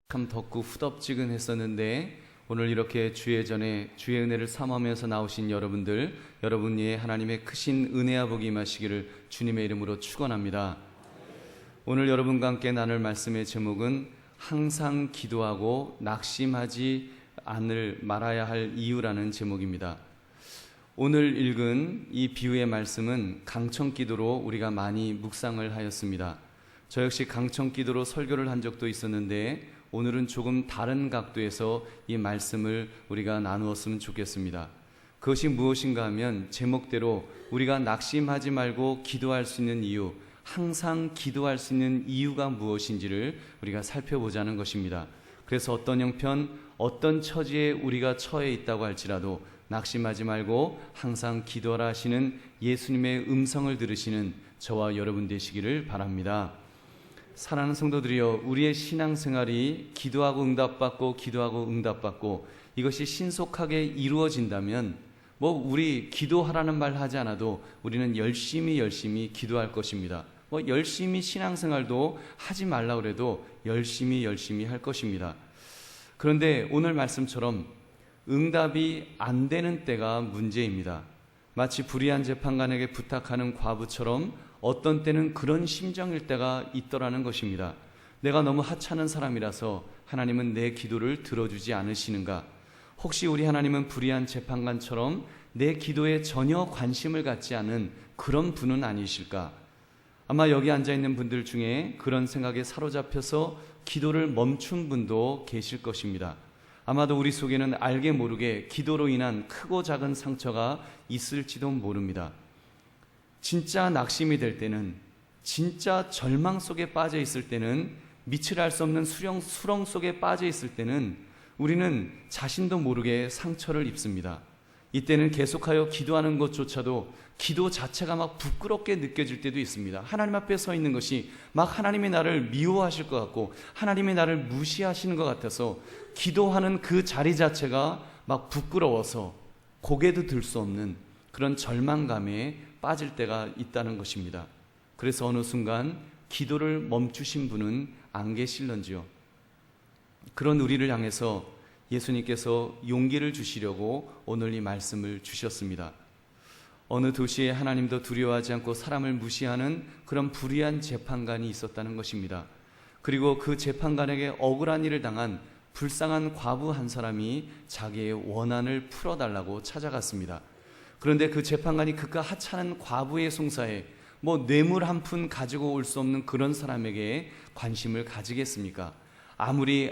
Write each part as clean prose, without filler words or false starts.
참 덥고 후덥지근했었는데 오늘 이렇게 주의 전에 주의 은혜를 삼하면서 나오신 여러분들, 여러분 위에 하나님의 크신 은혜와 복이 임하시기를 주님의 이름으로 축원합니다. 오늘 여러분과 함께 나눌 말씀의 제목은 항상 기도하고 낙심하지 말아야 할 이유라는 제목입니다. 오늘 읽은 이 비유의 말씀은 강청기도로 우리가 많이 묵상을 하였습니다. 저 역시 강청기도로 설교를 한 적도 있었는데 오늘은 조금 다른 각도에서 이 말씀을 우리가 나누었으면 좋겠습니다. 그것이 무엇인가 하면 제목대로 우리가 낙심하지 말고 기도할 수 있는 이유, 항상 기도할 수 있는 이유가 무엇인지를 우리가 살펴보자는 것입니다. 그래서 어떤 형편, 어떤 처지에 우리가 처해 있다고 할지라도 낙심하지 말고 항상 기도하라 하시는 예수님의 음성을 들으시는 저와 여러분 되시기를 바랍니다. 사랑하는 성도들이여, 우리의 신앙생활이 기도하고 응답받고 기도하고 응답받고 이것이 신속하게 이루어진다면 우리 기도하라는 말 하지 않아도 우리는 열심히 기도할 것입니다. 열심히 신앙생활도 하지 말라 그래도 열심히 할 것입니다. 그런데 오늘 말씀처럼 응답이 안 되는 때가 문제입니다. 마치 불의한 재판관에게 부탁하는 과부처럼 어떤 때는 그런 심정일 때가 있더라는 것입니다. 내가 너무 하찮은 사람이라서 하나님은 내 기도를 들어주지 않으시는가? 혹시 우리 하나님은 불의한 재판관처럼 내 기도에 전혀 관심을 갖지 않은 그런 분은 아니실까? 아마 여기 앉아있는 분들 중에 그런 생각에 사로잡혀서 기도를 멈춘 분도 계실 것입니다. 아마도 우리 속에는 알게 모르게 기도로 인한 크고 작은 상처가 있을지도 모릅니다. 진짜 낙심이 될 때는, 진짜 절망 속에 빠져 있을 때는, 밑을 알 수 없는 수렁 속에 빠져 있을 때는 우리는 자신도 모르게 상처를 입습니다. 이때는 계속하여 기도하는 것조차도 기도 자체가 막 부끄럽게 느껴질 때도 있습니다. 하나님 앞에 서 있는 것이 막 하나님이 나를 미워하실 것 같고 하나님이 나를 무시하시는 것 같아서 기도하는 그 자리 자체가 막 부끄러워서 고개도 들 수 없는 그런 절망감에 빠질 때가 있다는 것입니다. 그래서 어느 순간 기도를 멈추신 분은 안 계실런지요? 그런 우리를 향해서 예수님께서 용기를 주시려고 오늘 이 말씀을 주셨습니다. 어느 도시에 하나님도 두려워하지 않고 사람을 무시하는 그런 불의한 재판관이 있었다는 것입니다. 그리고 그 재판관에게 억울한 일을 당한 불쌍한 과부 한 사람이 자기의 원한을 풀어달라고 찾아갔습니다. 그런데 그 재판관이 그가 하찮은 과부의 송사에 뇌물 한 푼 가지고 올 수 없는 그런 사람에게 관심을 가지겠습니까? 아무리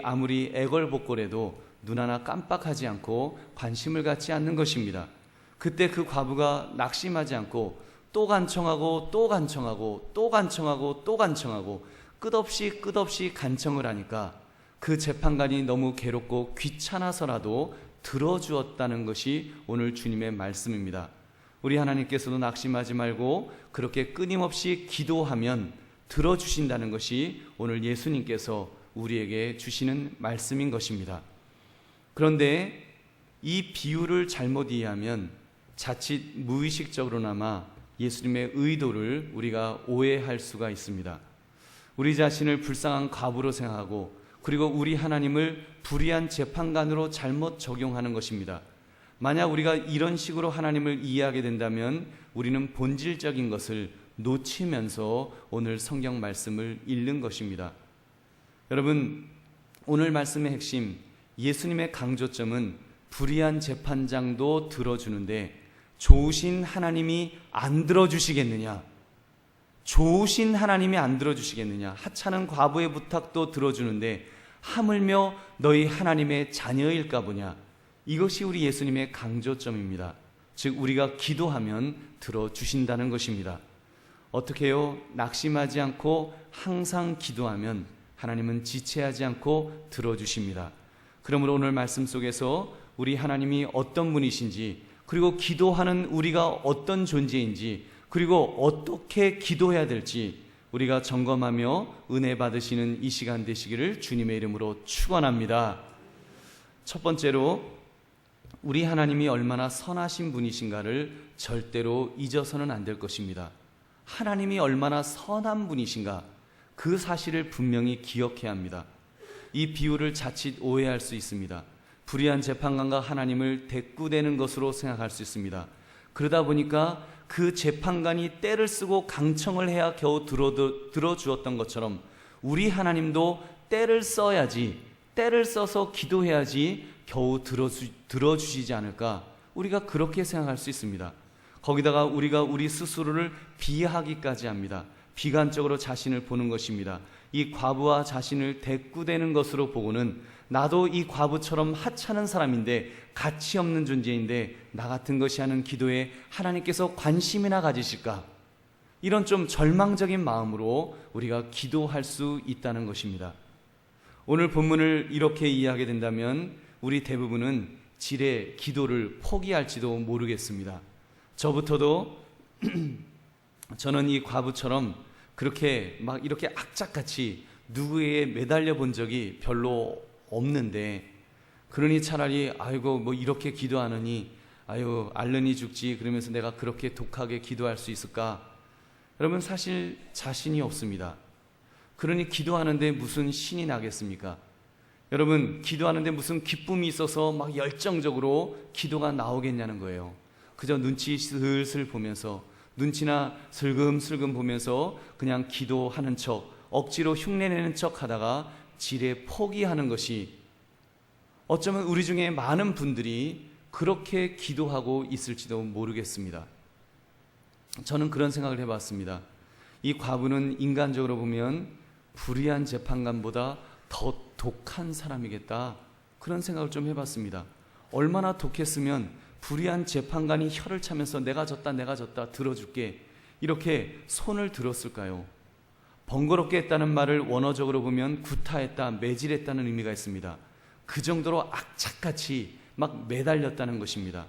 애걸복걸해도 눈 하나 깜빡하지 않고 관심을 갖지 않는 것입니다. 그때 그 과부가 낙심하지 않고 또 간청하고 끝없이 간청을 하니까 그 재판관이 너무 괴롭고 귀찮아서라도 들어주었다는 것이 오늘 주님의 말씀입니다. 우리 하나님께서도 낙심하지 말고 그렇게 끊임없이 기도하면 들어주신다는 것이 오늘 예수님께서 우리에게 주시는 말씀인 것입니다. 그런데 이 비유를 잘못 이해하면 자칫 무의식적으로나마 예수님의 의도를 우리가 오해할 수가 있습니다. 우리 자신을 불쌍한 과부로 생각하고 그리고 우리 하나님을 불의한 재판관으로 잘못 적용하는 것입니다. 만약 우리가 이런 식으로 하나님을 이해하게 된다면 우리는 본질적인 것을 놓치면서 오늘 성경 말씀을 읽는 것입니다. 여러분, 오늘 말씀의 핵심, 예수님의 강조점은 불의한 재판장도 들어주는데 좋으신 하나님이 안 들어주시겠느냐? 좋으신 하나님이 안 들어주시겠느냐? 하찮은 과부의 부탁도 들어주는데 하물며 너희 하나님의 자녀일까 보냐? 이것이 우리 예수님의 강조점입니다. 즉 우리가 기도하면 들어주신다는 것입니다. 어떻게 해요? 낙심하지 않고 항상 기도하면 하나님은 지체하지 않고 들어주십니다. 그러므로 오늘 말씀 속에서 우리 하나님이 어떤 분이신지, 그리고 기도하는 우리가 어떤 존재인지, 그리고 어떻게 기도해야 될지 우리가 점검하며 은혜 받으시는 이 시간 되시기를 주님의 이름으로 축원합니다. 첫 번째로 우리 하나님이 얼마나 선하신 분이신가를 절대로 잊어서는 안 될 것입니다. 하나님이 얼마나 선한 분이신가, 그 사실을 분명히 기억해야 합니다. 이 비유를 자칫 오해할 수 있습니다. 불의한 재판관과 하나님을 대꾸되는 것으로 생각할 수 있습니다. 그러다 보니까 그 재판관이 때를 쓰고 강청을 해야 겨우 들어주었던 것처럼 우리 하나님도 때를 써야지, 때를 써서 기도해야지 겨우 들어주시지 않을까, 우리가 그렇게 생각할 수 있습니다. 거기다가 우리가 우리 스스로를 비하하기까지 합니다. 비관적으로 자신을 보는 것입니다. 이 과부와 자신을 대꾸되는 것으로 보고는 나도 이 과부처럼 하찮은 사람인데, 가치 없는 존재인데 나 같은 것이 하는 기도에 하나님께서 관심이나 가지실까, 이런 좀 절망적인 마음으로 우리가 기도할 수 있다는 것입니다. 오늘 본문을 이렇게 이해하게 된다면 우리 대부분은 지레 기도를 포기할지도 모르겠습니다. 저부터도 저는 이 과부처럼 그렇게 막 이렇게 악착같이 누구에게 매달려 본 적이 별로 없는데, 그러니 차라리 아이고 뭐 이렇게 기도하느니 아유 앓느니 죽지 그러면서 내가 그렇게 독하게 기도할 수 있을까? 여러분, 사실 자신이 없습니다. 그러니 기도하는데 무슨 신이 나겠습니까? 여러분, 기도하는데 무슨 기쁨이 있어서 막 열정적으로 기도가 나오겠냐는 거예요. 그저 눈치 슬슬 보면서, 눈치나 슬금슬금 보면서 그냥 기도하는 척, 억지로 흉내내는 척 하다가 지레 포기하는 것이, 어쩌면 우리 중에 많은 분들이 그렇게 기도하고 있을지도 모르겠습니다. 저는 그런 생각을 해봤습니다. 이 과부는 인간적으로 보면 불의한 재판관보다 더 독한 사람이겠다, 그런 생각을 좀 해봤습니다. 얼마나 독했으면 불의한 재판관이 혀를 차면서 내가 졌다 들어줄게 이렇게 손을 들었을까요? 번거롭게 했다는 말을 원어적으로 보면 구타했다, 매질했다는 의미가 있습니다. 그 정도로 악착같이 막 매달렸다는 것입니다.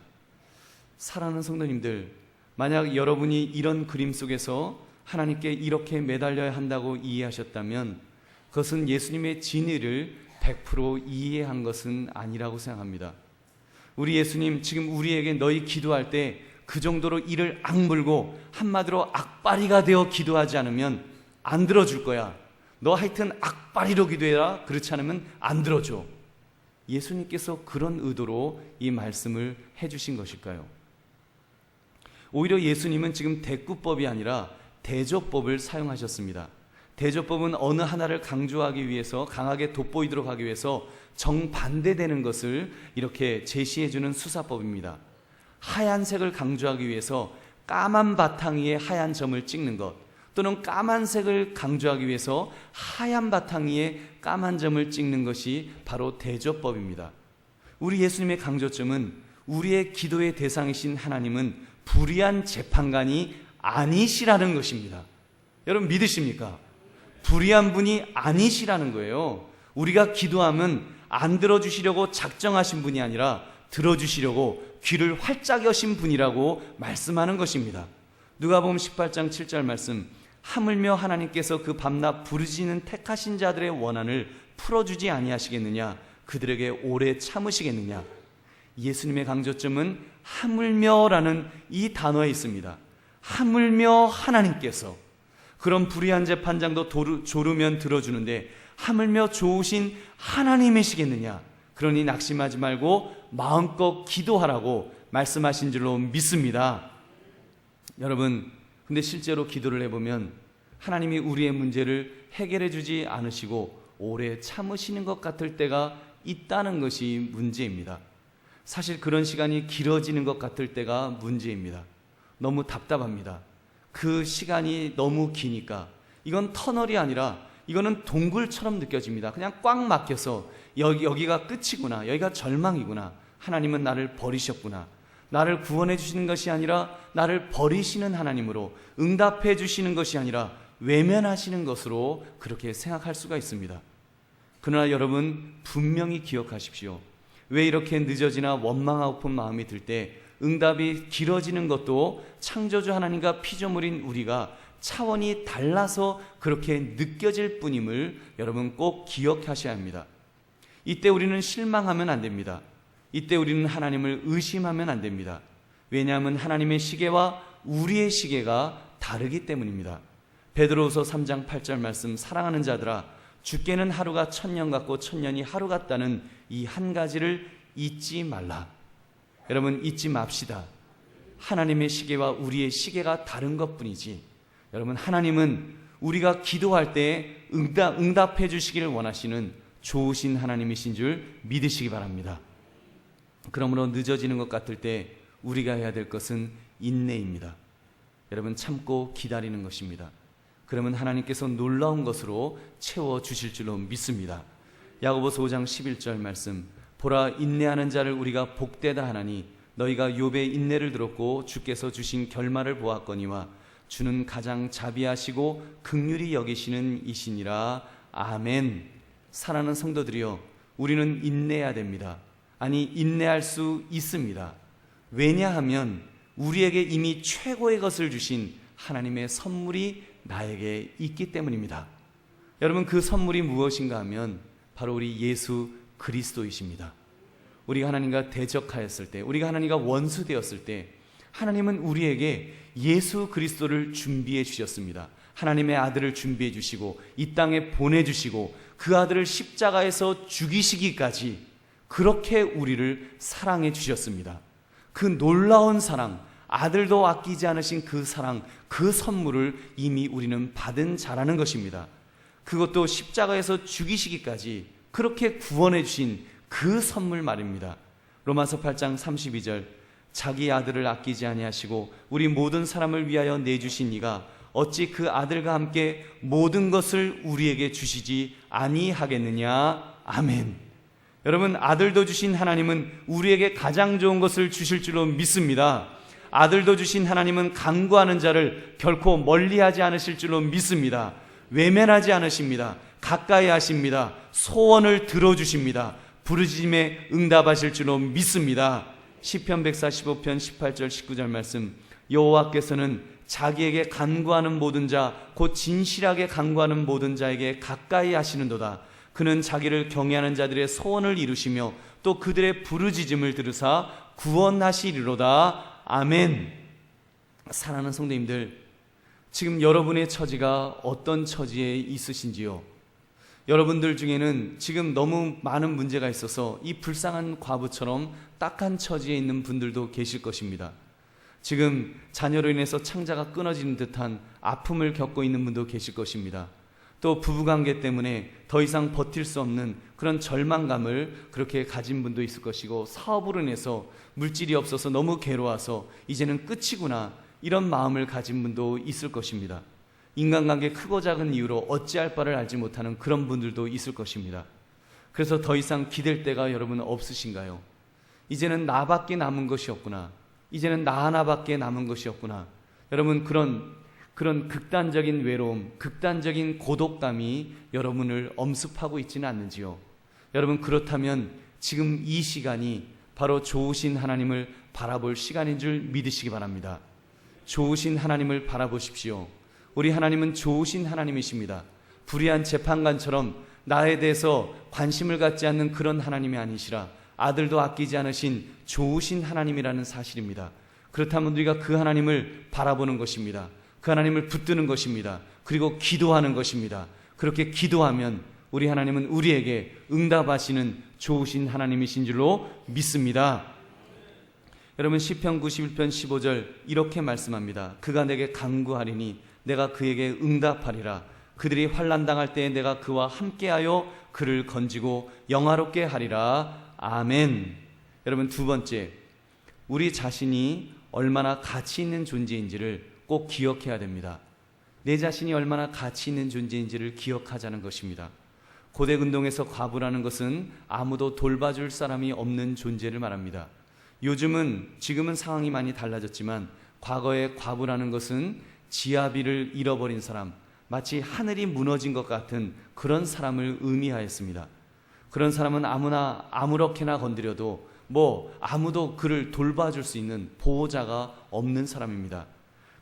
사랑하는 성도님들, 만약 여러분이 이런 그림 속에서 하나님께 이렇게 매달려야 한다고 이해하셨다면 그것은 예수님의 진리를 100% 이해한 것은 아니라고 생각합니다. 우리 예수님 지금 우리에게 너희 기도할 때 그 정도로 이를 악물고 한마디로 악바리가 되어 기도하지 않으면 안 들어줄 거야. 너 하여튼 악바리로 기도해라. 그렇지 않으면 안 들어줘. 예수님께서 그런 의도로 이 말씀을 해주신 것일까요? 오히려 예수님은 지금 대꾸법이 아니라 대조법을 사용하셨습니다. 대조법은 어느 하나를 강조하기 위해서, 강하게 돋보이도록 하기 위해서 정반대되는 것을 이렇게 제시해주는 수사법입니다. 하얀색을 강조하기 위해서 까만 바탕 위에 하얀 점을 찍는 것, 또는 까만색을 강조하기 위해서 하얀 바탕 위에 까만 점을 찍는 것이 바로 대조법입니다. 우리 예수님의 강조점은 우리의 기도의 대상이신 하나님은 불의한 재판관이 아니시라는 것입니다. 여러분 믿으십니까? 불의한 분이 아니시라는 거예요. 우리가 기도하면 안 들어주시려고 작정하신 분이 아니라 들어주시려고 귀를 활짝 여신 분이라고 말씀하는 것입니다. 누가복음 18장 7절 말씀, 하물며 하나님께서 그 밤낮 부르짖는 택하신 자들의 원한을 풀어주지 아니하시겠느냐, 그들에게 오래 참으시겠느냐. 예수님의 강조점은 하물며라는 이 단어에 있습니다. 하물며 하나님께서, 그런 불의한 재판장도 조르면 들어주는데 하물며 좋으신 하나님이시겠느냐. 그러니 낙심하지 말고 마음껏 기도하라고 말씀하신 줄로 믿습니다. 여러분, 근데 실제로 기도를 해보면 하나님이 우리의 문제를 해결해 주지 않으시고 오래 참으시는 것 같을 때가 있다는 것이 문제입니다. 사실 그런 시간이 길어지는 것 같을 때가 문제입니다. 너무 답답합니다. 그 시간이 너무 기니까. 이건 터널이 아니라 이거는 동굴처럼 느껴집니다. 그냥 꽉 막혀서 여기가 끝이구나, 여기가 절망이구나, 하나님은 나를 버리셨구나, 나를 구원해 주시는 것이 아니라 나를 버리시는 하나님으로, 응답해 주시는 것이 아니라 외면하시는 것으로 그렇게 생각할 수가 있습니다. 그러나 여러분 분명히 기억하십시오. 왜 이렇게 늦어지나 원망하고픈 마음이 들 때 응답이 길어지는 것도 창조주 하나님과 피조물인 우리가 차원이 달라서 그렇게 느껴질 뿐임을 여러분 꼭 기억하셔야 합니다. 이때 우리는 실망하면 안 됩니다. 이때 우리는 하나님을 의심하면 안 됩니다. 왜냐하면 하나님의 시계와 우리의 시계가 다르기 때문입니다. 베드로후서 3장 8절 말씀, 사랑하는 자들아 주께는 하루가 1000년 같고 1000년이 하루 같다는 이 한 가지를 잊지 말라. 여러분, 잊지 맙시다. 하나님의 시계와 우리의 시계가 다른 것뿐이지, 여러분, 하나님은 우리가 기도할 때 응답해 주시기를 원하시는 좋으신 하나님이신 줄 믿으시기 바랍니다. 그러므로 늦어지는 것 같을 때 우리가 해야 될 것은 인내입니다. 여러분, 참고 기다리는 것입니다. 그러면 하나님께서 놀라운 것으로 채워주실 줄로 믿습니다. 야고보서 5장 11절 말씀, 보라, 인내하는 자를 우리가 복되다 하나니 너희가 욥의 인내를 들었고 주께서 주신 결말을 보았거니와 주는 가장 자비하시고 긍휼히 여기시는 이시니라. 아멘. 사랑하는 성도들이여, 우리는 인내해야 됩니다. 아니, 인내할 수 있습니다. 왜냐하면 우리에게 이미 최고의 것을 주신 하나님의 선물이 나에게 있기 때문입니다. 여러분, 그 선물이 무엇인가 하면 바로 우리 예수 그리스도이십니다. 우리가 하나님과 대적하였을 때, 우리가 하나님과 원수되었을 때 하나님은 우리에게 예수 그리스도를 준비해 주셨습니다. 하나님의 아들을 준비해 주시고 이 땅에 보내주시고 그 아들을 십자가에서 죽이시기까지 그렇게 우리를 사랑해 주셨습니다. 그 놀라운 사랑, 아들도 아끼지 않으신 그 사랑, 그 선물을 이미 우리는 받은 자라는 것입니다. 그것도 십자가에서 죽이시기까지 그렇게 구원해 주신 그 선물 말입니다. 로마서 8장 32절, 자기 아들을 아끼지 아니하시고 우리 모든 사람을 위하여 내주신 이가 어찌 그 아들과 함께 모든 것을 우리에게 주시지 아니하겠느냐. 아멘. 여러분, 아들도 주신 하나님은 우리에게 가장 좋은 것을 주실 줄로 믿습니다. 아들도 주신 하나님은 간구하는 자를 결코 멀리하지 않으실 줄로 믿습니다. 외면하지 않으십니다. 가까이 하십니다. 소원을 들어주십니다. 부르짖음에 응답하실 줄로 믿습니다. 시편 145편 18절 19절 말씀, 여호와께서는 자기에게 간구하는 모든 자, 곧 진실하게 간구하는 모든 자에게 가까이 하시는도다. 그는 자기를 경외하는 자들의 소원을 이루시며 또 그들의 부르짖음을 들으사 구원하시리로다. 아멘. 사랑하는 성도님들, 지금 여러분의 처지가 어떤 처지에 있으신지요? 여러분들 중에는 지금 너무 많은 문제가 있어서 이 불쌍한 과부처럼 딱한 처지에 있는 분들도 계실 것입니다. 지금 자녀로 인해서 창자가 끊어지는 듯한 아픔을 겪고 있는 분도 계실 것입니다. 또 부부관계 때문에 더 이상 버틸 수 없는 그런 절망감을 그렇게 가진 분도 있을 것이고, 사업으로 인해서 물질이 없어서 너무 괴로워서 이제는 끝이구나, 이런 마음을 가진 분도 있을 것입니다. 인간관계 크고 작은 이유로 어찌할 바를 알지 못하는 그런 분들도 있을 것입니다. 그래서 더 이상 기댈 데가 여러분 없으신가요? 이제는 나밖에 남은 것이 없구나, 이제는 나 하나밖에 남은 것이 없구나. 여러분, 그런 극단적인 외로움, 극단적인 고독감이 여러분을 엄습하고 있지는 않는지요? 여러분, 그렇다면 지금 이 시간이 바로 좋으신 하나님을 바라볼 시간인 줄 믿으시기 바랍니다. 좋으신 하나님을 바라보십시오. 우리 하나님은 좋으신 하나님이십니다. 불의한 재판관처럼 나에 대해서 관심을 갖지 않는 그런 하나님이 아니시라 아들도 아끼지 않으신 좋으신 하나님이라는 사실입니다. 그렇다면 우리가 그 하나님을 바라보는 것입니다. 그 하나님을 붙드는 것입니다. 그리고 기도하는 것입니다. 그렇게 기도하면 우리 하나님은 우리에게 응답하시는 좋으신 하나님이신 줄로 믿습니다. 여러분, 시편 91편 15절 이렇게 말씀합니다. 그가 내게 간구하리니 내가 그에게 응답하리라. 그들이 환난당할 때에 내가 그와 함께하여 그를 건지고 영화롭게 하리라. 아멘. 여러분, 두 번째, 우리 자신이 얼마나 가치 있는 존재인지를 꼭 기억해야 됩니다. 내 자신이 얼마나 가치 있는 존재인지를 기억하자는 것입니다. 고대 근동에서 과부라는 것은 아무도 돌봐줄 사람이 없는 존재를 말합니다. 지금은 상황이 많이 달라졌지만 과거에 과부라는 것은 지아비를 잃어버린 사람, 마치 하늘이 무너진 것 같은 그런 사람을 의미하였습니다. 그런 사람은 아무렇게나 건드려도 아무도 그를 돌봐줄 수 있는 보호자가 없는 사람입니다.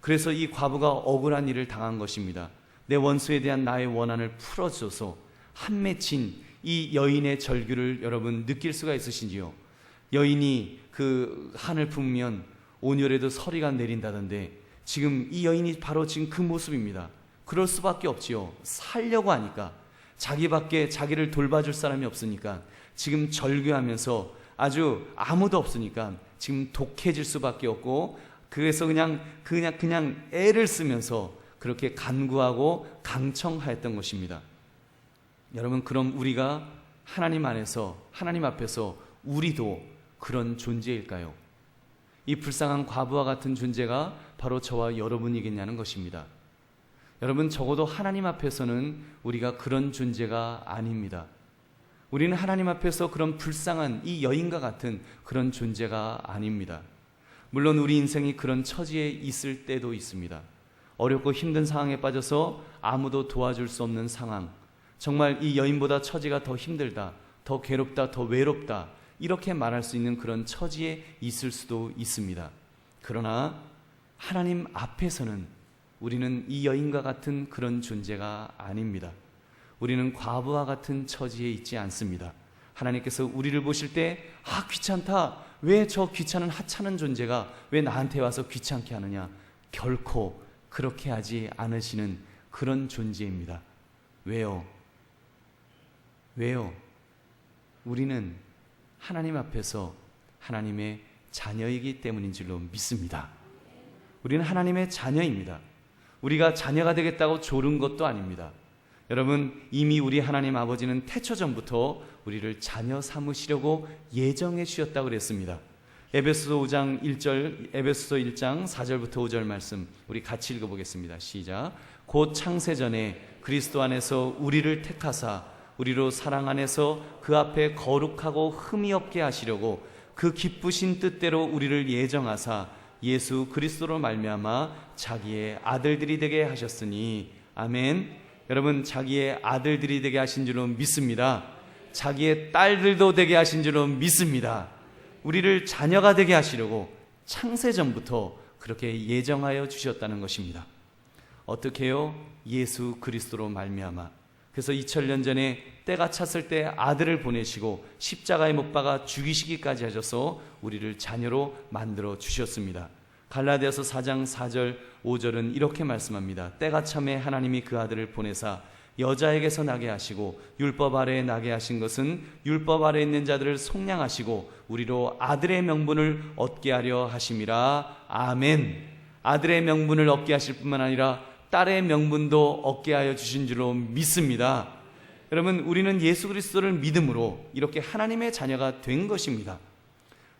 그래서 이 과부가 억울한 일을 당한 것입니다. 내 원수에 대한 나의 원한을 풀어줘서 한 맺힌 이 여인의 절규를 여러분 느낄 수가 있으신지요? 여인이 그 한을 품으면 온열에도 서리가 내린다던데, 지금 이 여인이 바로 지금 그 모습입니다. 그럴 수밖에 없지요. 살려고 하니까, 자기밖에 자기를 돌봐줄 사람이 없으니까 지금 절규하면서 아주 아무도 없으니까 지금 독해질 수밖에 없고, 그래서 그냥 애를 쓰면서 그렇게 간구하고 강청하였던 것입니다. 여러분, 그럼 우리가 하나님 안에서, 하나님 앞에서 우리도 그런 존재일까요? 이 불쌍한 과부와 같은 존재가 바로 저와 여러분이겠냐는 것입니다. 여러분, 적어도 하나님 앞에서는 우리가 그런 존재가 아닙니다. 우리는 하나님 앞에서 그런 불쌍한 이 여인과 같은 그런 존재가 아닙니다. 물론 우리 인생이 그런 처지에 있을 때도 있습니다. 어렵고 힘든 상황에 빠져서 아무도 도와줄 수 없는 상황, 정말 이 여인보다 처지가 더 힘들다, 더 괴롭다, 더 외롭다, 이렇게 말할 수 있는 그런 처지에 있을 수도 있습니다. 그러나 하나님 앞에서는 우리는 이 여인과 같은 그런 존재가 아닙니다. 우리는 과부와 같은 처지에 있지 않습니다. 하나님께서 우리를 보실 때 귀찮다, 왜 저 귀찮은 하찮은 존재가 왜 나한테 와서 귀찮게 하느냐, 결코 그렇게 하지 않으시는 그런 존재입니다. 왜요? 우리는 하나님 앞에서 하나님의 자녀이기 때문인 줄로 믿습니다. 우리는 하나님의 자녀입니다. 우리가 자녀가 되겠다고 조른 것도 아닙니다. 여러분, 이미 우리 하나님 아버지는 태초 전부터 우리를 자녀 삼으시려고 예정해 주셨다고 그랬습니다. 에베소서 1장 4절부터 5절 말씀 우리 같이 읽어보겠습니다. 시작. 곧 창세전에 그리스도 안에서 우리를 택하사 우리로 사랑 안에서 그 앞에 거룩하고 흠이 없게 하시려고 그 기쁘신 뜻대로 우리를 예정하사 예수 그리스도로 말미암아 자기의 아들들이 되게 하셨으니. 아멘. 여러분, 자기의 아들들이 되게 하신 줄로 믿습니다. 자기의 딸들도 되게 하신 줄로 믿습니다. 우리를 자녀가 되게 하시려고 창세전부터 그렇게 예정하여 주셨다는 것입니다. 어떻게 해요? 예수 그리스도로 말미암아. 그래서 2000년 전에 때가 찼을 때 아들을 보내시고 십자가에 못 박아 죽이시기까지 하셔서 우리를 자녀로 만들어 주셨습니다. 갈라디아서 4장 4절 5절은 이렇게 말씀합니다. 때가 참에 하나님이 그 아들을 보내사 여자에게서 나게 하시고 율법 아래에 나게 하신 것은 율법 아래에 있는 자들을 속량하시고 우리로 아들의 명분을 얻게 하려 하심이라. 아멘. 아들의 명분을 얻게 하실 뿐만 아니라 딸의 명분도 얻게 하여 주신 줄로 믿습니다. 여러분, 우리는 예수 그리스도를 믿음으로 이렇게 하나님의 자녀가 된 것입니다.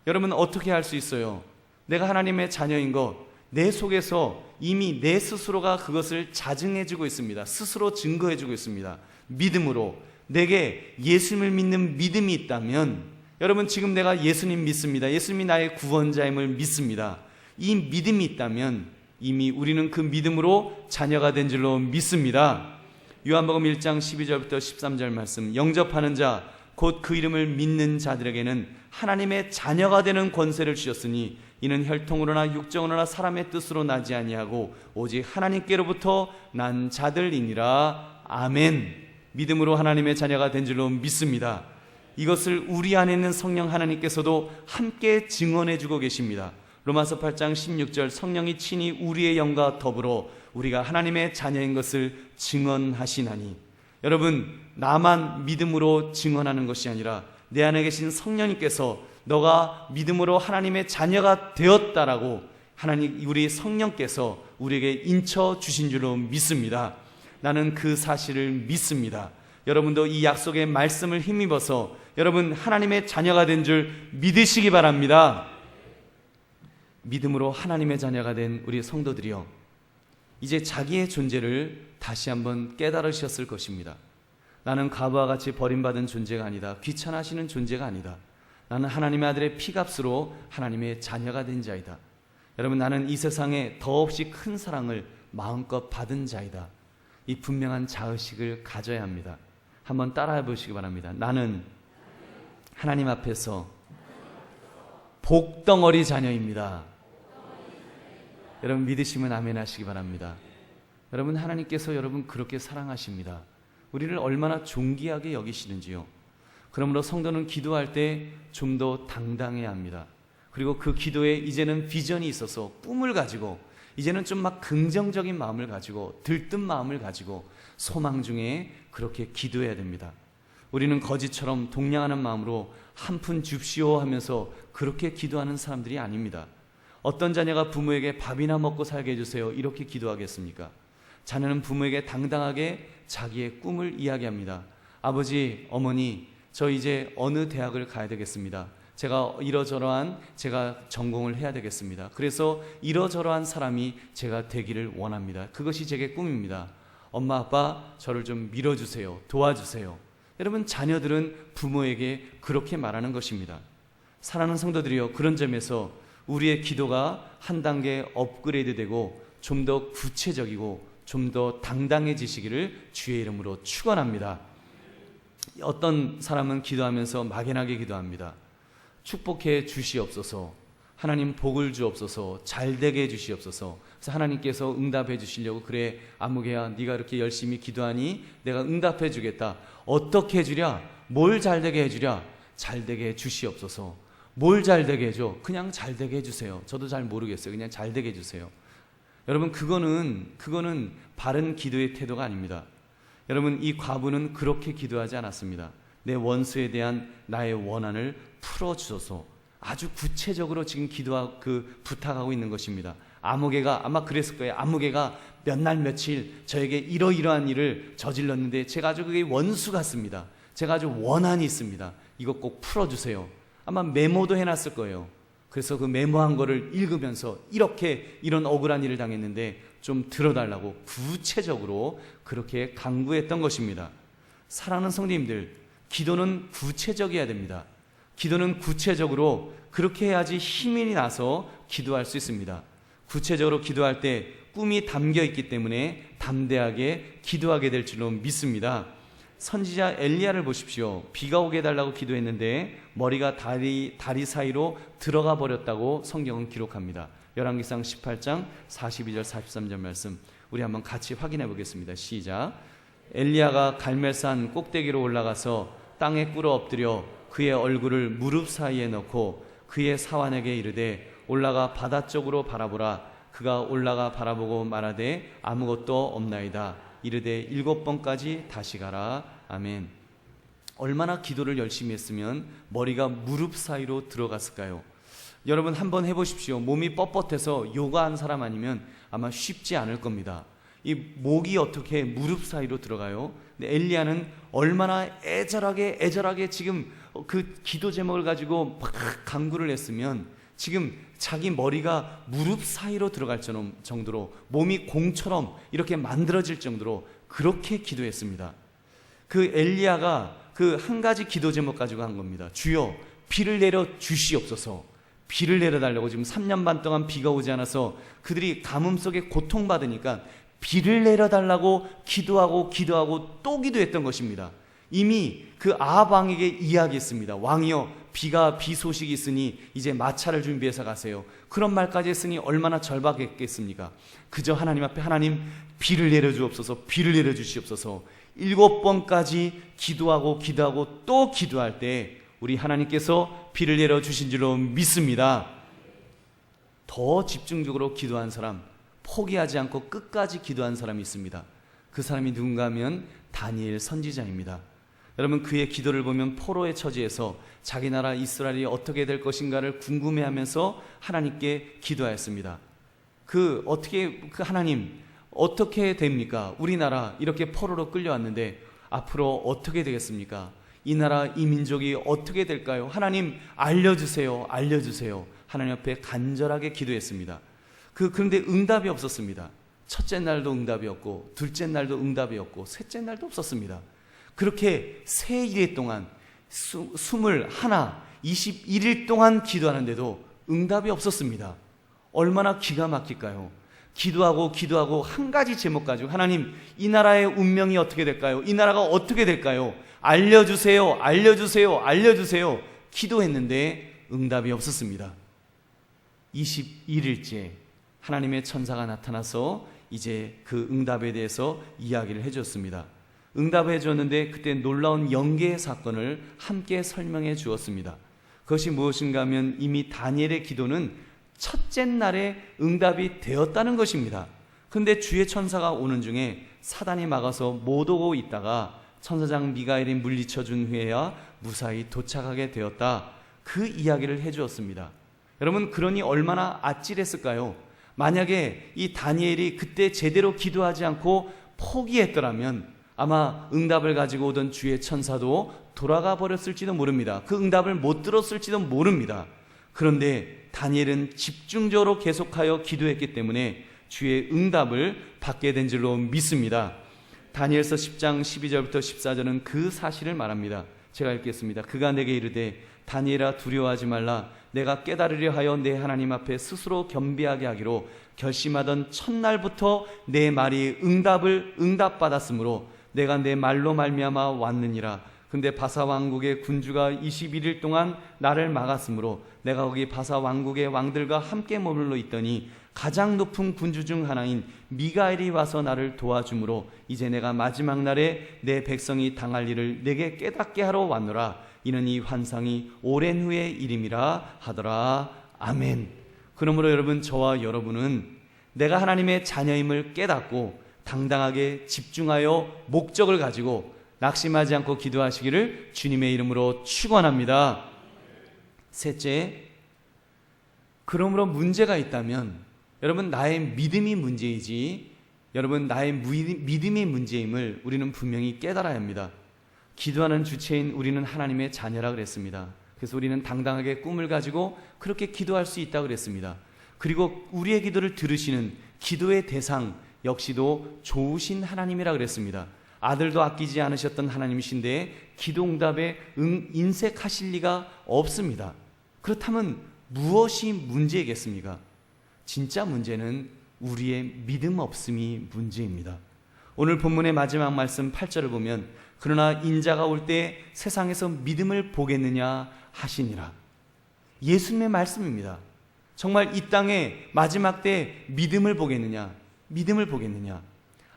여러분, 어떻게 할 수 있어요? 내가 하나님의 자녀인 것, 내 속에서 이미 내 스스로가 그것을 자증해주고 있습니다. 스스로 증거해주고 있습니다. 믿음으로. 내게 예수님을 믿는 믿음이 있다면, 여러분, 지금 내가 예수님 믿습니다. 예수님이 나의 구원자임을 믿습니다. 이 믿음이 있다면 이미 우리는 그 믿음으로 자녀가 된 줄로 믿습니다. 요한복음 1장 12절부터 13절 말씀, 영접하는 자 곧 그 이름을 믿는 자들에게는 하나님의 자녀가 되는 권세를 주셨으니 이는 혈통으로나 육정으로나 사람의 뜻으로 나지 아니하고 오직 하나님께로부터 난 자들이니라. 아멘. 믿음으로 하나님의 자녀가 된 줄로 믿습니다. 이것을 우리 안에 있는 성령 하나님께서도 함께 증언해 주고 계십니다. 로마서 8장 16절, 성령이 친히 우리의 영과 더불어 우리가 하나님의 자녀인 것을 증언하시나니. 여러분, 나만 믿음으로 증언하는 것이 아니라 내 안에 계신 성령님께서 너가 믿음으로 하나님의 자녀가 되었다라고 하나님, 우리 성령께서 우리에게 인쳐 주신 줄로 믿습니다. 나는 그 사실을 믿습니다. 여러분도 이 약속의 말씀을 힘입어서 여러분 하나님의 자녀가 된 줄 믿으시기 바랍니다. 믿음으로 하나님의 자녀가 된 우리 성도들이요, 이제 자기의 존재를 다시 한번 깨달으셨을 것입니다. 나는 과부와 같이 버림받은 존재가 아니다. 귀찮아하시는 존재가 아니다. 나는 하나님의 아들의 피값으로 하나님의 자녀가 된 자이다. 여러분, 나는 이 세상에 더없이 큰 사랑을 마음껏 받은 자이다. 이 분명한 자의식을 가져야 합니다. 한번 따라해 보시기 바랍니다. 나는 하나님 앞에서 복덩어리 자녀입니다. 여러분, 믿으시면 아멘 하시기 바랍니다. 여러분, 하나님께서 여러분 그렇게 사랑하십니다. 우리를 얼마나 존귀하게 여기시는지요. 그러므로 성도는 기도할 때 좀 더 당당해야 합니다. 그리고 그 기도에 이제는 비전이 있어서 꿈을 가지고 이제는 좀 막 긍정적인 마음을 가지고 들뜬 마음을 가지고 소망 중에 그렇게 기도해야 됩니다. 우리는 거지처럼 동냥하는 마음으로 한 푼 줍시오 하면서 그렇게 기도하는 사람들이 아닙니다. 어떤 자녀가 부모에게 밥이나 먹고 살게 해주세요 이렇게 기도하겠습니까? 자녀는 부모에게 당당하게 자기의 꿈을 이야기합니다. 아버지, 어머니, 저 이제 어느 대학을 가야 되겠습니다. 제가 이러저러한 제가 전공을 해야 되겠습니다. 그래서 이러저러한 사람이 제가 되기를 원합니다. 그것이 제게 꿈입니다. 엄마, 아빠, 저를 좀 밀어주세요. 도와주세요. 여러분, 자녀들은 부모에게 그렇게 말하는 것입니다. 사랑하는 성도들이여, 그런 점에서 우리의 기도가 한 단계 업그레이드 되고 좀 더 구체적이고 좀 더 당당해지시기를 주의 이름으로 축원합니다. 어떤 사람은 기도하면서 막연하게 기도합니다. 축복해 주시옵소서, 하나님 복을 주옵소서, 잘되게 해 주시옵소서. 그래서 하나님께서 응답해 주시려고, 그래 아무개야 네가 이렇게 열심히 기도하니 내가 응답해 주겠다. 어떻게 해주랴? 뭘 잘되게 해주랴? 잘되게 해 주시옵소서. 뭘 잘되게 해줘? 그냥 잘되게 해주세요. 저도 잘 모르겠어요. 그냥 잘되게 해주세요. 여러분, 그거는 바른 기도의 태도가 아닙니다. 여러분, 이 과부는 그렇게 기도하지 않았습니다. 내 원수에 대한 나의 원한을 풀어주소서. 아주 구체적으로 지금 부탁하고 있는 것입니다. 아무개가 아마 그랬을 거예요. 아무개가 몇 날 며칠 저에게 이러이러한 일을 저질렀는데 제가 아주 그게 원수 같습니다. 제가 아주 원한이 있습니다. 이거 꼭 풀어주세요. 아마 메모도 해놨을 거예요. 그래서 그 메모한 거를 읽으면서 이런 억울한 일을 당했는데 좀 들어달라고 구체적으로 그렇게 강구했던 것입니다. 사랑하는 성도님들, 기도는 구체적이어야 됩니다. 기도는 구체적으로 그렇게 해야지 힘이 나서 기도할 수 있습니다. 구체적으로 기도할 때 꿈이 담겨 있기 때문에 담대하게 기도하게 될 줄로 믿습니다. 선지자 엘리야를 보십시오. 비가 오게 해달라고 기도했는데 머리가 다리 사이로 들어가 버렸다고 성경은 기록합니다. 열왕기상 18장 42절 43절 말씀 우리 한번 같이 확인해 보겠습니다. 시작. 엘리야가 갈멜산 꼭대기로 올라가서 땅에 꿇어 엎드려 그의 얼굴을 무릎 사이에 넣고 그의 사환에게 이르되 올라가 바다 쪽으로 바라보라. 그가 올라가 바라보고 말하되 아무것도 없나이다. 이르되 7번까지 다시 가라. 아멘. 얼마나 기도를 열심히 했으면 머리가 무릎 사이로 들어갔을까요? 여러분 한번 해보십시오. 몸이 뻣뻣해서 요가한 사람 아니면 아마 쉽지 않을 겁니다. 이 목이 어떻게 무릎 사이로 들어가요? 근데 엘리야는 얼마나 애절하게 지금 그 기도 제목을 가지고 막 간구를 했으면 지금 자기 머리가 무릎 사이로 들어갈 정도로 몸이 공처럼 이렇게 만들어질 정도로 그렇게 기도했습니다. 그 엘리야가 그 한 가지 기도 제목 가지고 한 겁니다. 주여 비를 내려 주시옵소서. 비를 내려달라고. 지금 3년 반 동안 비가 오지 않아서 그들이 가뭄 속에 고통받으니까 비를 내려달라고 기도하고 또 기도했던 것입니다. 이미 그 아합 왕에게 이야기했습니다. 왕이여, 비 소식이 있으니 이제 마차를 준비해서 가세요. 그런 말까지 했으니 얼마나 절박했겠습니까? 그저 하나님 앞에 하나님 비를 내려주옵소서, 비를 내려주시옵소서. 7번까지 기도하고 또 기도할 때 우리 하나님께서 비를 내려주신 줄로 믿습니다. 더 집중적으로 기도한 사람, 포기하지 않고 끝까지 기도한 사람이 있습니다. 그 사람이 누군가 하면 다니엘 선지자입니다. 여러분, 그의 기도를 보면 포로의 처지에서 자기 나라 이스라엘이 어떻게 될 것인가를 궁금해하면서 하나님께 기도하였습니다. 하나님 어떻게 됩니까? 우리나라 이렇게 포로로 끌려왔는데 앞으로 어떻게 되겠습니까? 이 나라 이 민족이 어떻게 될까요? 하나님 알려주세요. 하나님 앞에 간절하게 기도했습니다. 그런데 응답이 없었습니다. 첫째 날도 응답이 없고 둘째 날도 응답이 없고 셋째 날도 없었습니다. 그렇게 세 일의 동안 21일 동안 기도하는데도 응답이 없었습니다. 얼마나 기가 막힐까요? 기도하고 한 가지 제목 가지고 하나님 이 나라의 운명이 어떻게 될까요? 이 나라가 어떻게 될까요? 알려주세요. 기도했는데 응답이 없었습니다. 21일째 하나님의 천사가 나타나서 이제 그 응답에 대해서 이야기를 해줬습니다. 응답을 해줬는데 그때 놀라운 영계의 사건을 함께 설명해 주었습니다. 그것이 무엇인가 하면 이미 다니엘의 기도는 첫째 날에 응답이 되었다는 것입니다. 그런데 주의 천사가 오는 중에 사단이 막아서 못 오고 있다가 천사장 미가엘이 물리쳐 준 후에야 무사히 도착하게 되었다. 그 이야기를 해주었습니다. 여러분, 그러니 얼마나 아찔했을까요? 만약에 이 다니엘이 그때 제대로 기도하지 않고 포기했더라면 아마 응답을 가지고 오던 주의 천사도 돌아가 버렸을지도 모릅니다. 그 응답을 못 들었을지도 모릅니다. 그런데 다니엘은 집중적으로 계속하여 기도했기 때문에 주의 응답을 받게 된 줄로 믿습니다. 다니엘서 10장 12절부터 14절은 그 사실을 말합니다. 제가 읽겠습니다. 그가 내게 이르되 다니엘아 두려워하지 말라. 내가 깨달으려 하여 내 하나님 앞에 스스로 겸비하게 하기로 결심하던 첫날부터 내 말이 응답받았으므로 내가 내 말로 말미암아 왔느니라. 근데 바사 왕국의 군주가 21일 동안 나를 막았으므로 내가 거기 바사 왕국의 왕들과 함께 머물러 있더니 가장 높은 군주 중 하나인 미가엘이 와서 나를 도와주므로 이제 내가 마지막 날에 내 백성이 당할 일을 내게 깨닫게 하러 왔노라. 이는 이 환상이 오랜 후의 일임이라 하더라. 아멘. 그러므로 여러분, 저와 여러분은 내가 하나님의 자녀임을 깨닫고 당당하게 집중하여 목적을 가지고 낙심하지 않고 기도하시기를 주님의 이름으로 축원합니다. 셋째, 그러므로 문제가 있다면 여러분, 나의 믿음이 문제이지 여러분, 나의 믿음이 문제임을 우리는 분명히 깨달아야 합니다. 기도하는 주체인 우리는 하나님의 자녀라 그랬습니다. 그래서 우리는 당당하게 꿈을 가지고 그렇게 기도할 수 있다고 그랬습니다. 그리고 우리의 기도를 들으시는 기도의 대상 역시도 좋으신 하나님이라 그랬습니다. 아들도 아끼지 않으셨던 하나님이신데 기도 응답에 인색하실 리가 없습니다. 그렇다면 무엇이 문제겠습니까? 진짜 문제는 우리의 믿음 없음이 문제입니다. 오늘 본문의 마지막 말씀 8절을 보면 그러나 인자가 올 때 세상에서 믿음을 보겠느냐 하시니라. 예수님의 말씀입니다. 정말 이 땅에 마지막 때 믿음을 보겠느냐, 믿음을 보겠느냐.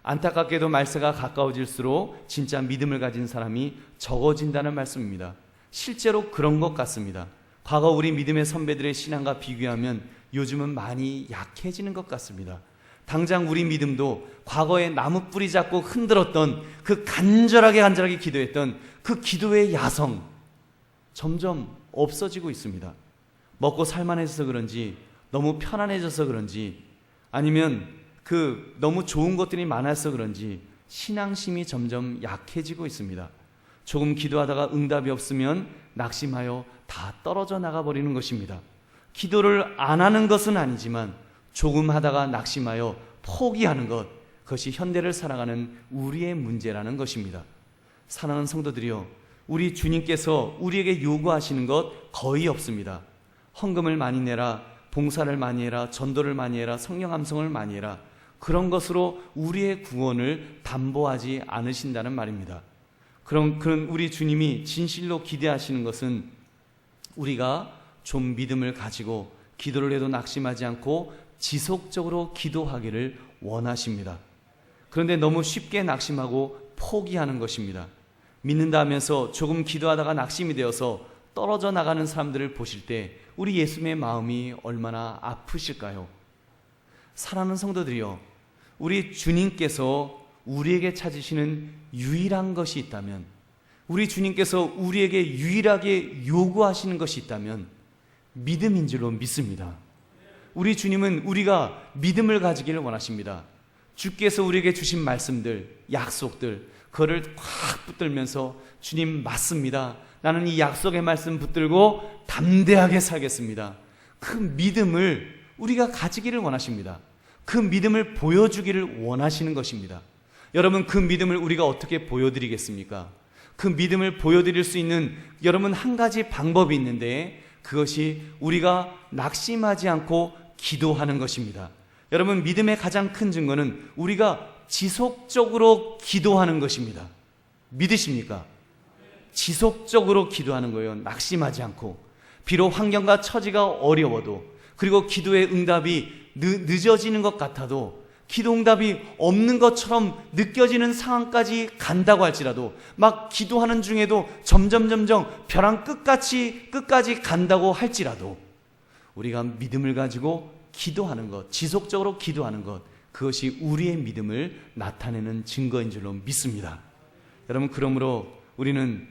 안타깝게도 말세가 가까워질수록 진짜 믿음을 가진 사람이 적어진다는 말씀입니다. 실제로 그런 것 같습니다. 과거 우리 믿음의 선배들의 신앙과 비교하면 요즘은 많이 약해지는 것 같습니다. 당장 우리 믿음도 과거에 나무 뿌리 잡고 흔들었던 그 간절하게 기도했던 그 기도의 야성 점점 없어지고 있습니다. 먹고 살만해져서 그런지, 너무 편안해져서 그런지, 아니면 그 너무 좋은 것들이 많아서 그런지 신앙심이 점점 약해지고 있습니다. 조금 기도하다가 응답이 없으면 낙심하여 다 떨어져 나가버리는 것입니다. 기도를 안 하는 것은 아니지만 조금 하다가 낙심하여 포기하는 것, 그것이 현대를 살아가는 우리의 문제라는 것입니다. 사랑하는 성도들이여, 우리 주님께서 우리에게 요구하시는 것 거의 없습니다. 헌금을 많이 내라, 봉사를 많이 해라, 전도를 많이 해라, 성령 함성을 많이 해라. 그런 것으로 우리의 구원을 담보하지 않으신다는 말입니다. 그런 우리 주님이 진실로 기대하시는 것은 우리가 좀 믿음을 가지고 기도를 해도 낙심하지 않고 지속적으로 기도하기를 원하십니다. 그런데 너무 쉽게 낙심하고 포기하는 것입니다. 믿는다 하면서 조금 기도하다가 낙심이 되어서 떨어져 나가는 사람들을 보실 때 우리 예수님의 마음이 얼마나 아프실까요? 사랑하는 성도들이여, 우리 주님께서 우리에게 찾으시는 유일한 것이 있다면, 우리 주님께서 우리에게 유일하게 요구하시는 것이 있다면 믿음인 줄로 믿습니다. 우리 주님은 우리가 믿음을 가지기를 원하십니다. 주께서 우리에게 주신 말씀들, 약속들, 그거를 확 붙들면서 주님 맞습니다. 나는 이 약속의 말씀 붙들고 담대하게 살겠습니다. 그 믿음을 우리가 가지기를 원하십니다. 그 믿음을 보여주기를 원하시는 것입니다. 여러분, 그 믿음을 우리가 어떻게 보여드리겠습니까? 그 믿음을 보여드릴 수 있는 여러분 한 가지 방법이 있는데 그것이 우리가 낙심하지 않고 기도하는 것입니다. 여러분, 믿음의 가장 큰 증거는 우리가 지속적으로 기도하는 것입니다. 믿으십니까? 지속적으로 기도하는 거예요. 낙심하지 않고. 비록 환경과 처지가 어려워도, 그리고 기도의 응답이 늦어지는 것 같아도, 기도 응답이 없는 것처럼 느껴지는 상황까지 간다고 할지라도, 막 기도하는 중에도 점점 벼랑 끝까지 간다고 할지라도 우리가 믿음을 가지고 기도하는 것, 지속적으로 기도하는 것, 그것이 우리의 믿음을 나타내는 증거인 줄로 믿습니다. 여러분, 그러므로 우리는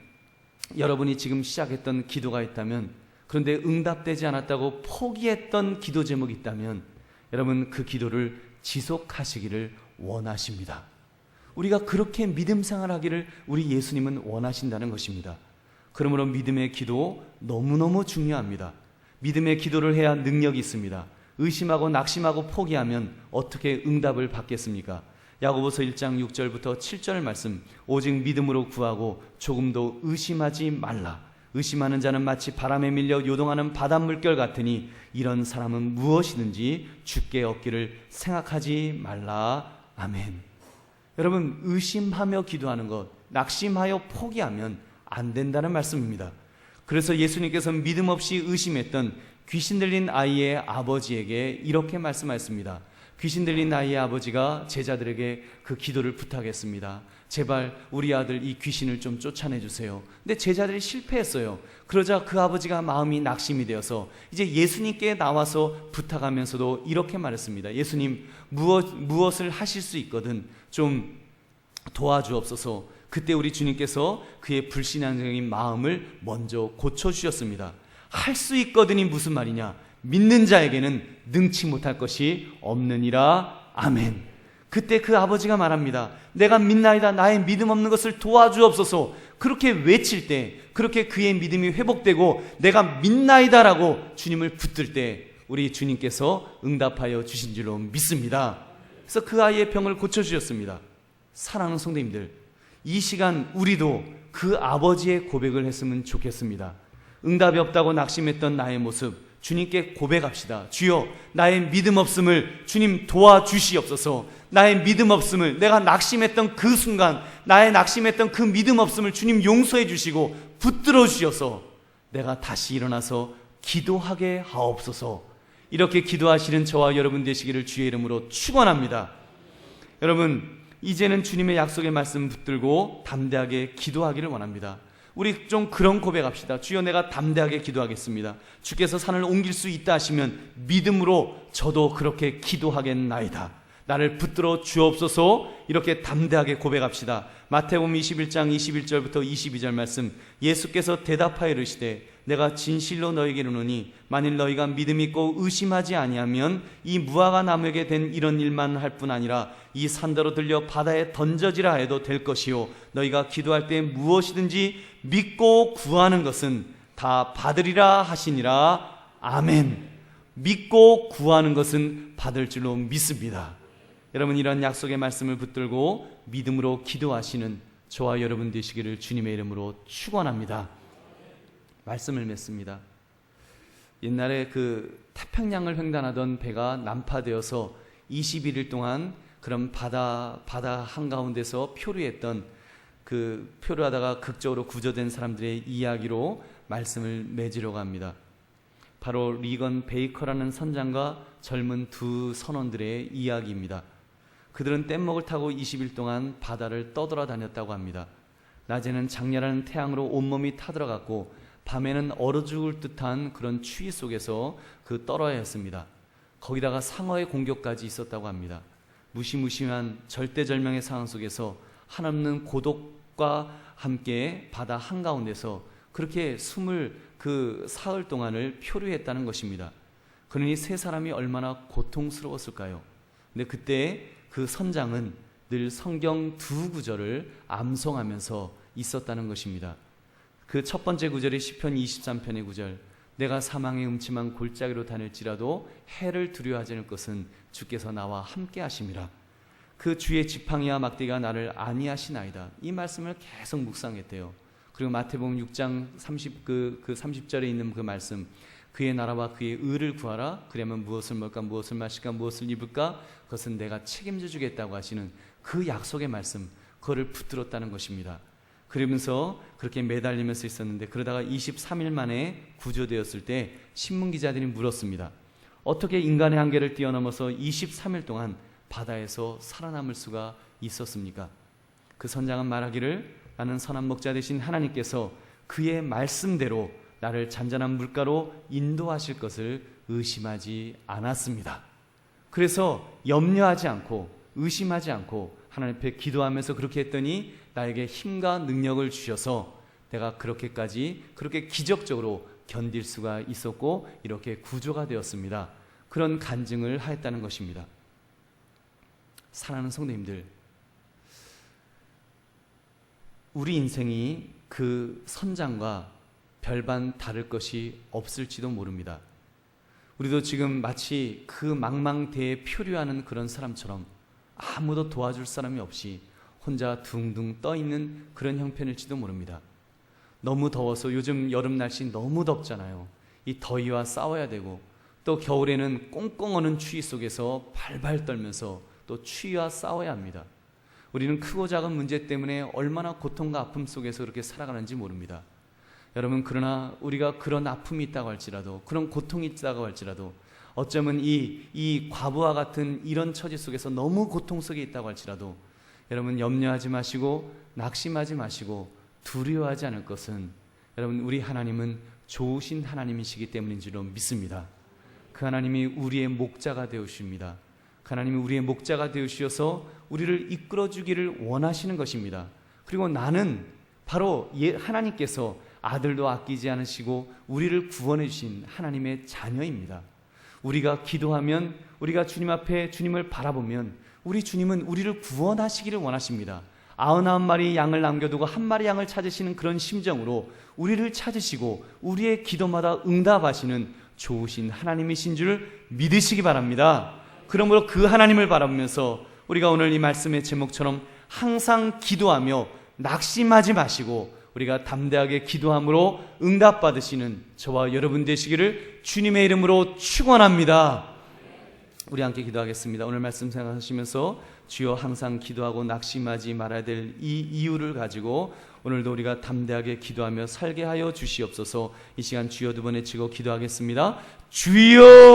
여러분이 지금 시작했던 기도가 있다면, 그런데 응답되지 않았다고 포기했던 기도 제목이 있다면, 여러분 그 기도를 지속하시기를 원하십니다. 우리가 그렇게 믿음 생활하기를 우리 예수님은 원하신다는 것입니다. 그러므로 믿음의 기도 너무너무 중요합니다. 믿음의 기도를 해야 능력이 있습니다. 의심하고 낙심하고 포기하면 어떻게 응답을 받겠습니까? 야고보서 1장 6절부터 7절 말씀, 오직 믿음으로 구하고 조금도 의심하지 말라. 의심하는 자는 마치 바람에 밀려 요동하는 바닷물결 같으니 이런 사람은 무엇이든지 주께 얻기를 생각하지 말라. 아멘. 여러분, 의심하며 기도하는 것, 낙심하여 포기하면 안 된다는 말씀입니다. 그래서 예수님께서 믿음 없이 의심했던 귀신 들린 아이의 아버지에게 이렇게 말씀하셨습니다. 귀신 들린 아이의 아버지가 제자들에게 그 기도를 부탁했습니다. 제발 우리 아들 이 귀신을 좀 쫓아내 주세요. 근데 제자들이 실패했어요. 그러자 그 아버지가 마음이 낙심이 되어서 이제 예수님께 나와서 부탁하면서도 이렇게 말했습니다. 예수님, 무엇을 하실 수 있거든 좀 도와주옵소서. 그때 우리 주님께서 그의 불신앙적인 마음을 먼저 고쳐주셨습니다. 할 수 있거든이 무슨 말이냐? 믿는 자에게는 능치 못할 것이 없느니라. 아멘. 그때 그 아버지가 말합니다. 내가 믿나이다. 나의 믿음 없는 것을 도와주옵소서. 그렇게 외칠 때, 그렇게 그의 믿음이 회복되고 내가 믿나이다라고 주님을 붙들 때 우리 주님께서 응답하여 주신 줄로 믿습니다. 그래서 그 아이의 병을 고쳐주셨습니다. 사랑하는 성도님들, 이 시간 우리도 그 아버지의 고백을 했으면 좋겠습니다. 응답이 없다고 낙심했던 나의 모습 주님께 고백합시다. 주여, 나의 믿음 없음을 주님 도와주시옵소서. 나의 믿음 없음을, 내가 낙심했던 그 순간 나의 낙심했던 그 믿음 없음을 주님 용서해 주시고 붙들어 주셔서 내가 다시 일어나서 기도하게 하옵소서. 이렇게 기도하시는 저와 여러분 되시기를 주의 이름으로 축원합니다. 여러분, 이제는 주님의 약속의 말씀 붙들고 담대하게 기도하기를 원합니다. 우리 좀 그런 고백합시다. 주여, 내가 담대하게 기도하겠습니다. 주께서 산을 옮길 수 있다 하시면 믿음으로 저도 그렇게 기도하겠나이다. 나를 붙들어 주옵소서. 이렇게 담대하게 고백합시다. 마태복음 21장 21절부터 22절 말씀, 예수께서 대답하여 이르시되 내가 진실로 너희에게 이르노니 만일 너희가 믿음 있고 의심하지 아니하면 이 무화과 나무에게 된 이런 일만 할 뿐 아니라 이 산더러 들려 바다에 던져지라 해도 될 것이요 너희가 기도할 때 무엇이든지 믿고 구하는 것은 다 받으리라 하시니라. 아멘. 믿고 구하는 것은 받을 줄로 믿습니다. 여러분, 이런 약속의 말씀을 붙들고 믿음으로 기도하시는 저와 여러분 되시기를 주님의 이름으로 축원합니다. 말씀을 맺습니다. 옛날에 그 태평양을 횡단하던 배가 난파되어서 21일 동안 그런 바다 한가운데서 표류했던, 그 표류하다가 극적으로 구조된 사람들의 이야기로 말씀을 맺으려고 합니다. 바로 리건 베이커라는 선장과 젊은 두 선원들의 이야기입니다. 그들은 뗏목을 타고 20일 동안 바다를 떠돌아다녔다고 합니다. 낮에는 장렬한 태양으로 온몸이 타들어갔고 밤에는 얼어 죽을 듯한 그런 추위 속에서 그 떨어야 했습니다. 거기다가 상어의 공격까지 있었다고 합니다. 무시무시한 절대절명의 상황 속에서 한없는 고독과 함께 바다 한가운데서 그렇게 숨을 그 사흘 동안을 표류했다는 것입니다. 그러니 세 사람이 얼마나 고통스러웠을까요? 근데 그때 그 선장은 늘 성경 두 구절을 암송하면서 있었다는 것입니다. 그 첫 번째 구절이 시편 23편의 구절, 내가 사망의 음침한 골짜기로 다닐지라도 해를 두려워하지 않을 것은 주께서 나와 함께 하심이라. 그 주의 지팡이와 막대기가 나를 안위하시나이다. 이 말씀을 계속 묵상했대요. 그리고 마태복음 6장 30절에 있는 그 말씀, 그의 나라와 그의 의를 구하라. 그러면 무엇을 먹을까, 무엇을 마실까, 무엇을 입을까, 그것은 내가 책임져 주겠다고 하시는 그 약속의 말씀, 그거를 붙들었다는 것입니다. 그러면서 그렇게 매달리면서 있었는데, 그러다가 23일 만에 구조되었을 때 신문기자들이 물었습니다. 어떻게 인간의 한계를 뛰어넘어서 23일 동안 바다에서 살아남을 수가 있었습니까? 그 선장은 말하기를, 나는 선한 목자 되신 하나님께서 그의 말씀대로 나를 잔잔한 물가로 인도하실 것을 의심하지 않았습니다. 그래서 염려하지 않고 의심하지 않고 하나님 앞에 기도하면서 그렇게 했더니 나에게 힘과 능력을 주셔서 내가 그렇게 기적적으로 견딜 수가 있었고 이렇게 구조가 되었습니다. 그런 간증을 하였다는 것입니다. 사랑하는 성도님들, 우리 인생이 그 선장과 별반 다를 것이 없을지도 모릅니다. 우리도 지금 마치 그 망망대해에 표류하는 그런 사람처럼 아무도 도와줄 사람이 없이 혼자 둥둥 떠있는 그런 형편일지도 모릅니다. 너무 더워서 요즘 여름 날씨 너무 덥잖아요. 이 더위와 싸워야 되고 또 겨울에는 꽁꽁 얼는 추위 속에서 발발 떨면서 또 추위와 싸워야 합니다. 우리는 크고 작은 문제 때문에 얼마나 고통과 아픔 속에서 그렇게 살아가는지 모릅니다. 여러분, 그러나 우리가 그런 아픔이 있다고 할지라도 그런 고통이 있다고 할지라도 어쩌면 이 과부와 같은 이런 처지 속에서 너무 고통 속에 있다고 할지라도 여러분 염려하지 마시고 낙심하지 마시고 두려워하지 않을 것은 여러분 우리 하나님은 좋으신 하나님이시기 때문인 줄로 믿습니다. 그 하나님이 우리의 목자가 되어주십니다. 그 하나님이 우리의 목자가 되어주셔서 우리를 이끌어주기를 원하시는 것입니다. 그리고 나는 바로 하나님께서 아들도 아끼지 않으시고 우리를 구원해 주신 하나님의 자녀입니다. 우리가 기도하면 우리가 주님 앞에 주님을 바라보면 우리 주님은 우리를 구원하시기를 원하십니다. 99마리 양을 남겨두고 한 마리 양을 찾으시는 그런 심정으로 우리를 찾으시고 우리의 기도마다 응답하시는 좋으신 하나님이신 줄 믿으시기 바랍니다. 그러므로 그 하나님을 바라보면서 우리가 오늘 이 말씀의 제목처럼 항상 기도하며 낙심하지 마시고 우리가 담대하게 기도함으로 응답받으시는 저와 여러분 되시기를 주님의 이름으로 축원합니다. 우리 함께 기도하겠습니다. 오늘 말씀 생각하시면서 주여 항상 기도하고 낙심하지 말아야 될 이 이유를 가지고 오늘도 우리가 담대하게 기도하며 살게 하여 주시옵소서. 이 시간 주여 두 번 외치고 기도하겠습니다. 주여!